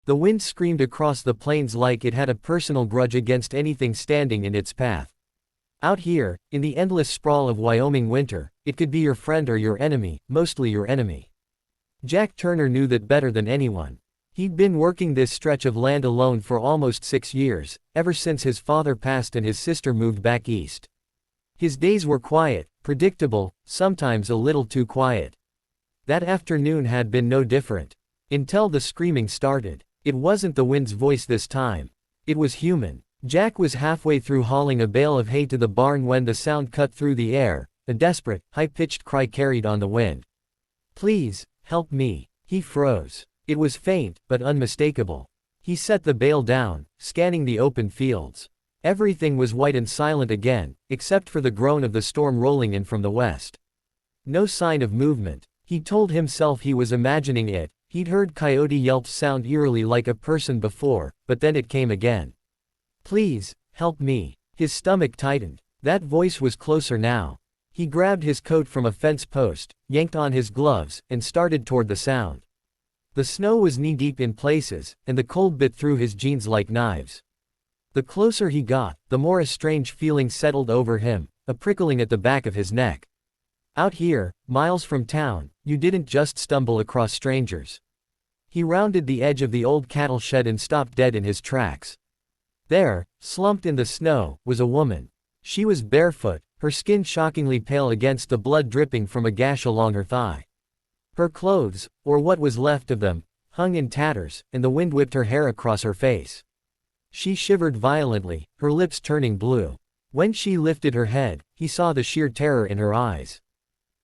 The wind screamed across the plains like it had a personal grudge against anything standing in its path. Out here, in the endless sprawl of Wyoming winter, it could be your friend or your enemy, mostly your enemy. Jack Turner knew that better than anyone. He'd been working this stretch of land alone for almost 6 years, ever since his father passed and his sister moved back east. His days were quiet, predictable, sometimes a little too quiet. That afternoon had been no different. Until the screaming started. It wasn't the wind's voice this time. It was human. Jack was halfway through hauling a bale of hay to the barn when the sound cut through the air, a desperate, high-pitched cry carried on the wind. "Please, help me." He froze. It was faint, but unmistakable. He set the bale down, scanning the open fields. Everything was white and silent again, except for the groan of the storm rolling in from the west. No sign of movement. He told himself he was imagining it. He'd heard coyote yelps sound eerily like a person before, but then it came again. "Please, help me." His stomach tightened. That voice was closer now. He grabbed his coat from a fence post, yanked on his gloves, and started toward the sound. The snow was knee-deep in places, and the cold bit through his jeans like knives. The closer he got, the more a strange feeling settled over him, a prickling at the back of his neck. Out here, miles from town, you didn't just stumble across strangers. He rounded the edge of the old cattle shed and stopped dead in his tracks. There, slumped in the snow, was a woman. She was barefoot, her skin shockingly pale against the blood dripping from a gash along her thigh. Her clothes, or what was left of them, hung in tatters, and the wind whipped her hair across her face. She shivered violently, her lips turning blue. When she lifted her head, he saw the sheer terror in her eyes.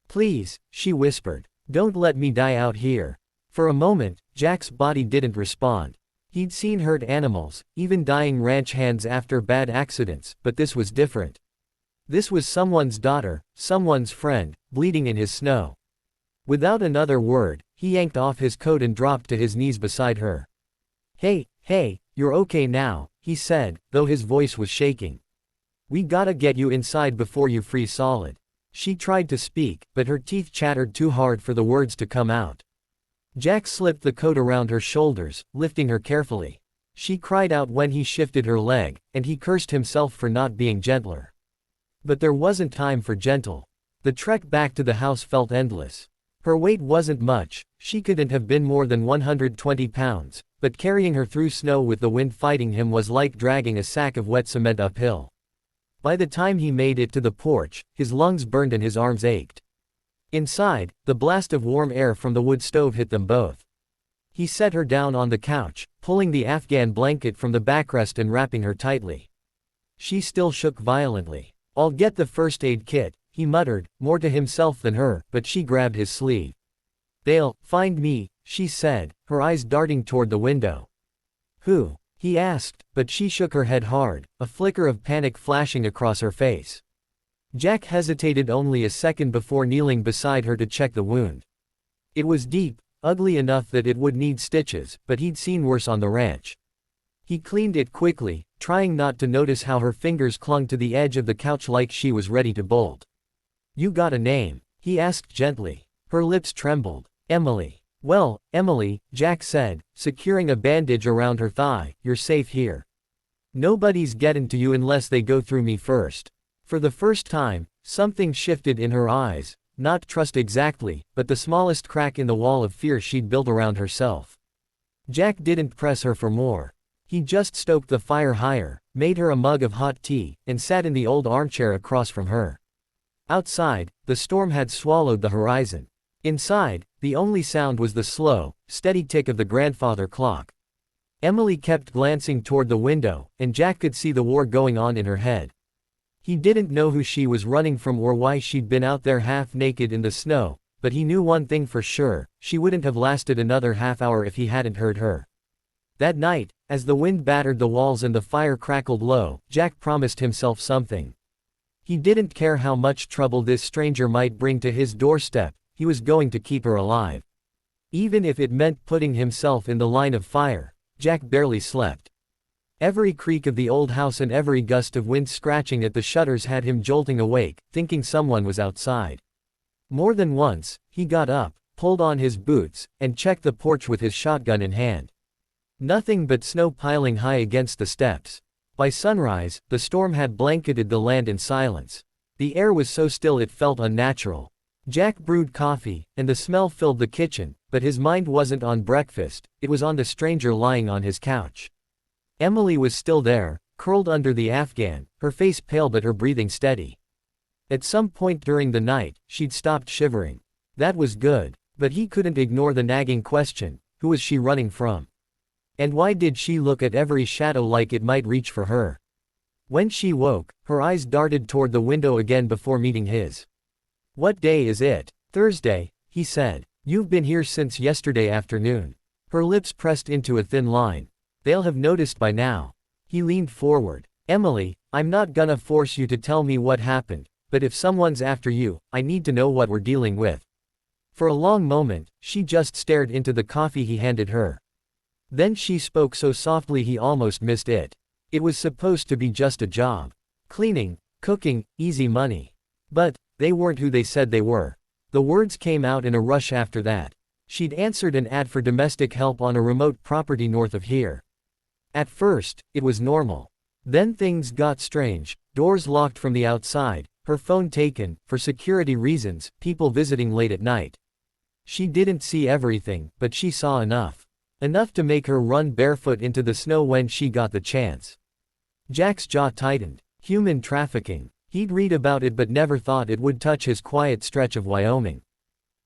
"Please," she whispered. "Don't let me die out here." For a moment, Jack's body didn't respond. He'd seen hurt animals, even dying ranch hands after bad accidents, but this was different. This was someone's daughter, someone's friend, bleeding in his snow. Without another word, he yanked off his coat and dropped to his knees beside her. Hey, you're okay now," he said, though his voice was shaking. "We gotta get you inside before you freeze solid." She tried to speak, but her teeth chattered too hard for the words to come out. Jack slipped the coat around her shoulders, lifting her carefully. She cried out when he shifted her leg, and he cursed himself for not being gentler. But there wasn't time for gentle. The trek back to the house felt endless. Her weight wasn't much, she couldn't have been more than 120 pounds, but carrying her through snow with the wind fighting him was like dragging a sack of wet cement uphill. By the time he made it to the porch, his lungs burned and his arms ached. Inside, the blast of warm air from the wood stove hit them both. He set her down on the couch, pulling the Afghan blanket from the backrest and wrapping her tightly. She still shook violently. "I'll get the first aid kit," he muttered, more to himself than her, but she grabbed his sleeve. "They'll find me," she said, her eyes darting toward the window. "Who?" he asked, but she shook her head hard, a flicker of panic flashing across her face. Jack hesitated only a second before kneeling beside her to check the wound. It was deep, ugly enough that it would need stitches, but he'd seen worse on the ranch. He cleaned it quickly, trying not to notice how her fingers clung to the edge of the couch like she was ready to bolt. "You got a name?" he asked gently. Her lips trembled. "Emily." "Well, Emily," Jack said, securing a bandage around her thigh, "you're safe here. Nobody's getting to you unless they go through me first." For the first time, something shifted in her eyes, not trust exactly, but the smallest crack in the wall of fear she'd built around herself. Jack didn't press her for more. He just stoked the fire higher, made her a mug of hot tea, and sat in the old armchair across from her. Outside, the storm had swallowed the horizon. Inside, the only sound was the slow, steady tick of the grandfather clock. Emily kept glancing toward the window, and Jack could see the war going on in her head. He didn't know who she was running from or why she'd been out there half naked in the snow, but he knew one thing for sure, she wouldn't have lasted another half hour if he hadn't heard her. That night, as the wind battered the walls and the fire crackled low, Jack promised himself something. He didn't care how much trouble this stranger might bring to his doorstep, he was going to keep her alive. Even if it meant putting himself in the line of fire. Jack barely slept. Every creak of the old house and every gust of wind scratching at the shutters had him jolting awake, thinking someone was outside. More than once, he got up, pulled on his boots, and checked the porch with his shotgun in hand. Nothing but snow piling high against the steps. By sunrise, the storm had blanketed the land in silence. The air was so still it felt unnatural. Jack brewed coffee, and the smell filled the kitchen, but his mind wasn't on breakfast, it was on the stranger lying on his couch. Emily was still there, curled under the Afghan, her face pale but her breathing steady. At some point during the night, she'd stopped shivering. That was good, but he couldn't ignore the nagging question, who was she running from? And why did she look at every shadow like it might reach for her? When she woke, her eyes darted toward the window again before meeting his. "What day is it?" "Thursday," he said. "You've been here since yesterday afternoon." Her lips pressed into a thin line. "They'll have noticed by now." He leaned forward. "Emily, I'm not gonna force you to tell me what happened, but if someone's after you, I need to know what we're dealing with." For a long moment, she just stared into the coffee he handed her. Then she spoke so softly he almost missed it. It was supposed to be just a job. Cleaning, cooking, easy money. But they weren't who they said they were. The words came out in a rush after that. She'd answered an ad for domestic help on a remote property north of here. At first, it was normal. Then things got strange, doors locked from the outside, her phone taken, for security reasons, people visiting late at night. She didn't see everything, but she saw enough. Enough to make her run barefoot into the snow when she got the chance. Jack's jaw tightened. Human trafficking. He'd read about it but never thought it would touch his quiet stretch of Wyoming.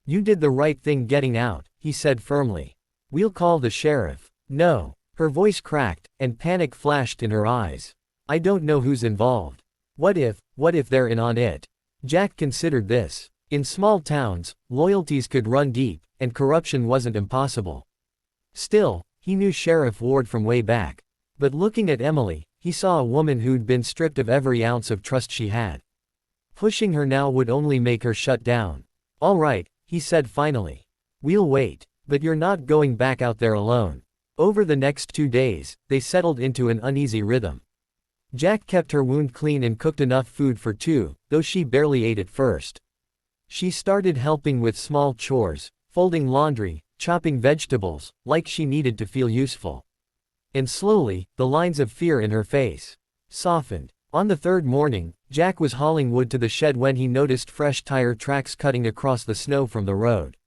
"You did the right thing getting out," he said firmly. "We'll call the sheriff." "No." Her voice cracked, and panic flashed in her eyes. "I don't know who's involved. What if they're in on it?" Jack considered this. In small towns, loyalties could run deep, and corruption wasn't impossible. Still, he knew Sheriff Ward from way back. But looking at Emily, he saw a woman who'd been stripped of every ounce of trust she had. Pushing her now would only make her shut down. "All right," he said finally. "We'll wait. But you're not going back out there alone." Over the next 2 days, they settled into an uneasy rhythm. Jack kept her wound clean and cooked enough food for two, though she barely ate at first. She started helping with small chores, folding laundry, chopping vegetables, like she needed to feel useful. And slowly, the lines of fear in her face softened. On the third morning, Jack was hauling wood to the shed when he noticed fresh tire tracks cutting across the snow from the road.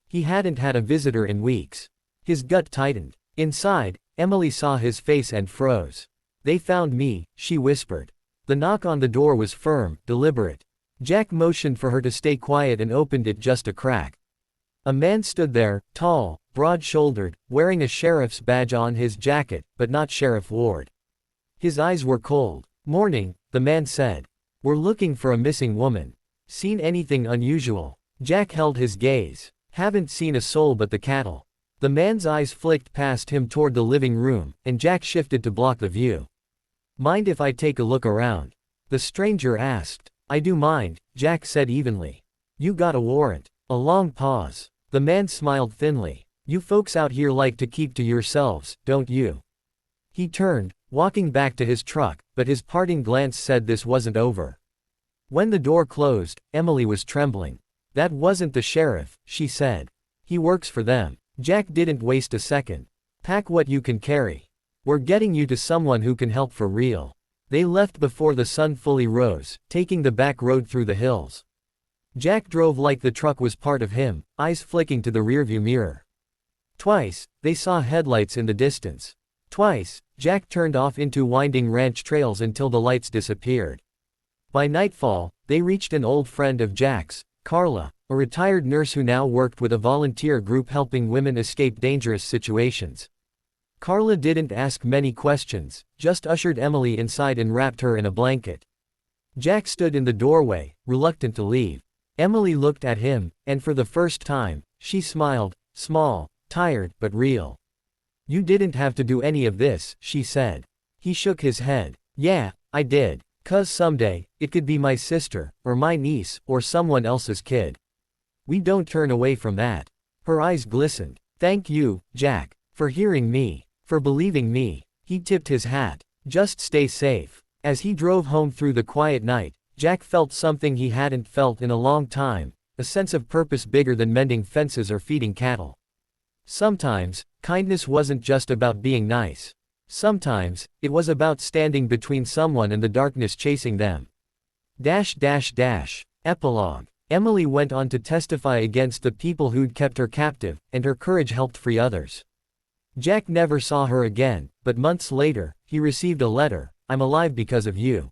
He hadn't had a visitor in weeks. His gut tightened. Inside, Emily saw his face and froze. "They found me," she whispered. The knock on the door was firm, deliberate. Jack motioned for her to stay quiet and opened it just a crack. A man stood there, tall, broad-shouldered, wearing a sheriff's badge on his jacket, but not Sheriff Ward. His eyes were cold. "Morning," the man said. "We're looking for a missing woman. Seen anything unusual?" Jack held his gaze. "Haven't seen a soul but the cattle." The man's eyes flicked past him toward the living room, and Jack shifted to block the view. "Mind if I take a look around?" the stranger asked. "I do mind," Jack said evenly. "You got a warrant?" A long pause. The man smiled thinly. "You folks out here like to keep to yourselves, don't you?" He turned, walking back to his truck, but his parting glance said this wasn't over. When the door closed, Emily was trembling. "That wasn't the sheriff," she said. "He works for them." Jack didn't waste a second. "Pack what you can carry. We're getting you to someone who can help for real." They left before the sun fully rose, taking the back road through the hills. Jack drove like the truck was part of him, eyes flicking to the rearview mirror. Twice, they saw headlights in the distance. Twice, Jack turned off into winding ranch trails until the lights disappeared. By nightfall, they reached an old friend of Jack's, Carla, a retired nurse who now worked with a volunteer group helping women escape dangerous situations. Carla didn't ask many questions, just ushered Emily inside and wrapped her in a blanket. Jack stood in the doorway, reluctant to leave. Emily looked at him, and for the first time, she smiled, small, tired, but real. "You didn't have to do any of this," she said. He shook his head. "Yeah, I did. 'Cause someday, it could be my sister, or my niece, or someone else's kid. We don't turn away from that." Her eyes glistened. "Thank you, Jack, for hearing me, for believing me." He tipped his hat. "Just stay safe." As he drove home through the quiet night, Jack felt something he hadn't felt in a long time, a sense of purpose bigger than mending fences or feeding cattle. Sometimes, Kindness wasn't just about being nice. Sometimes, it was about standing between someone and the darkness chasing them. Epilogue. Emily went on to testify against the people who'd kept her captive, and her courage helped free others. Jack never saw her again, but months later, he received a letter: "I'm alive because of you."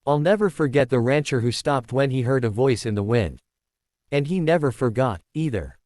I'll never forget the rancher who stopped when he heard a voice in the wind. And he never forgot, either.